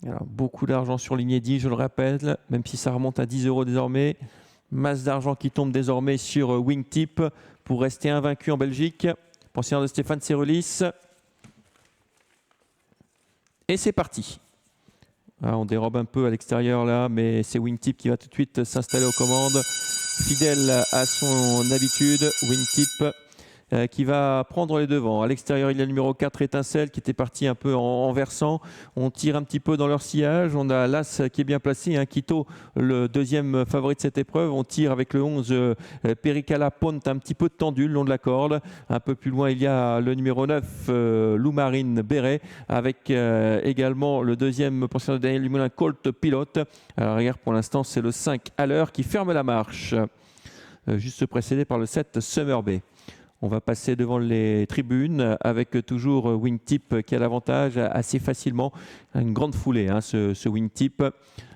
Alors, beaucoup d'argent sur ligne 10, je le rappelle, même si ça remonte à 10 € désormais. Masse d'argent qui tombe désormais sur Wingtip pour rester invaincu en Belgique. Pensionnel de Stéphane Serelis. Et c'est parti. Ah, on dérobe un peu à l'extérieur là, mais c'est Wingtip qui va tout de suite s'installer aux commandes. Fidèle à son habitude, Wingtip qui va prendre les devants. À l'extérieur, il y a le numéro 4, Étincelle, qui était parti un peu en versant. On tire un petit peu dans leur sillage. On a l'As qui est bien placé, hein, Quito, le deuxième favori de cette épreuve. On tire avec le 11, Pericala Ponte, un petit peu tendu le long de la corde. Un peu plus loin, il y a le numéro 9, Loumarine Béret, avec également le deuxième pensionnaire de Daniel Dumoulin, Colt Pilote. Alors, regarde, pour l'instant, c'est le 5 à l'heure qui ferme la marche. Juste précédé par le 7, Summer Bay. On va passer devant les tribunes avec toujours Wingtip qui a l'avantage assez facilement. Une grande foulée, hein, ce Wingtip.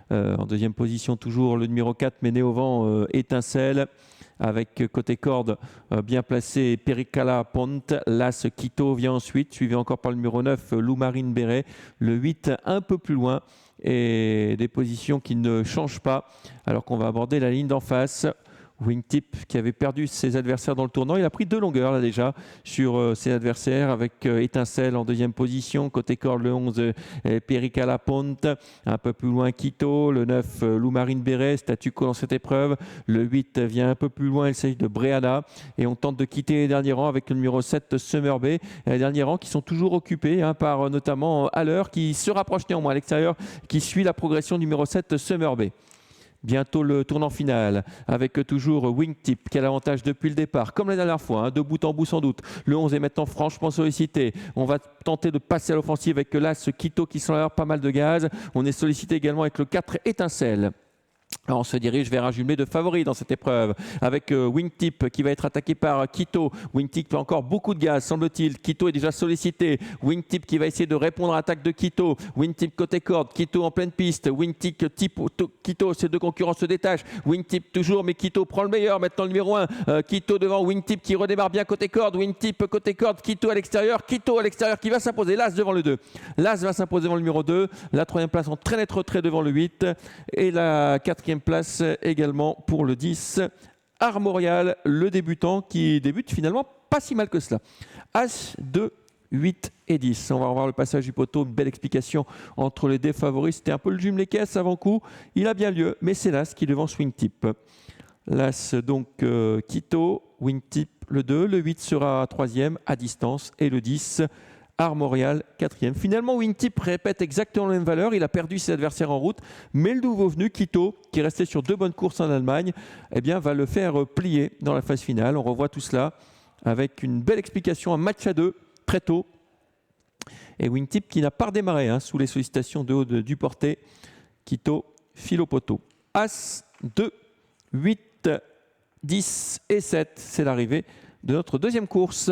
En deuxième position, toujours le numéro 4, mené au vent, Étincelle. Avec côté corde bien placé, Pericala Ponte. L'As Quito vient ensuite, suivi encore par le numéro 9, Loumarine Béret. Le 8, un peu plus loin. Et des positions qui ne changent pas alors qu'on va aborder la ligne d'en face. Wingtip qui avait perdu ses adversaires dans le tournant. Il a pris 2 longueurs là déjà sur ses adversaires avec Étincelle en deuxième position. Côté corde, le 11, Pericala Ponte. Un peu plus loin, Quito. Le 9, Loumarine Béret, statu quo dans cette épreuve. Le 8 vient un peu plus loin, il s'agit de Breana. Et on tente de quitter les derniers rangs avec le numéro 7, Summer Bay. Et les derniers rangs qui sont toujours occupés par notamment Haller qui se rapproche néanmoins à l'extérieur, qui suit la progression du numéro 7, Summer Bay. Bientôt le tournant final avec toujours Wingtip qui a l'avantage depuis le départ, comme la dernière fois, hein, de bout en bout sans doute. Le 11 est maintenant franchement sollicité. On va tenter de passer à l'offensive avec l'As Quito qui s'enlève pas mal de gaz. On est sollicité également avec le 4 Étincelle. Alors on se dirige vers un jumelé de favoris dans cette épreuve avec Wingtip qui va être attaqué par Quito. Wingtip a encore beaucoup de gaz, semble-t-il. Quito est déjà sollicité. Wingtip qui va essayer de répondre à l'attaque de Quito. Wingtip côté corde, Quito en pleine piste. Wingtip, Quito, ces deux concurrents se détachent. Wingtip toujours, mais Quito prend le meilleur. Maintenant le numéro 1, Quito devant Wingtip qui redémarre bien côté corde. Wingtip côté corde, Quito à l'extérieur qui va s'imposer. L'As devant le 2. L'As va s'imposer devant le numéro 2. La troisième place en très net retrait devant le 8. Et la quatrième place également pour le 10, Armorial, le débutant qui débute finalement pas si mal que cela. As, 2, 8 et 10. On va revoir le passage du poteau, une belle explication entre les deux favoris. C'était un peu le jumelé caisse avant coup. Il a bien lieu, mais c'est l'As qui devance Wingtip. L'As donc Quito, Wingtip le 2, le 8 sera troisième à distance et le 10 Armorial, quatrième. Finalement, Wingtip répète exactement la même valeur. Il a perdu ses adversaires en route, mais le nouveau venu, Quito, qui est resté sur 2 bonnes courses en Allemagne, eh bien, va le faire plier dans la phase finale. On revoit tout cela avec une belle explication, un match à 2 très tôt. Et Wingtip qui n'a pas redémarré sous les sollicitations de haut du porté. Quito, file au poteau. As, 2, 8, 10 et 7. C'est l'arrivée de notre deuxième course.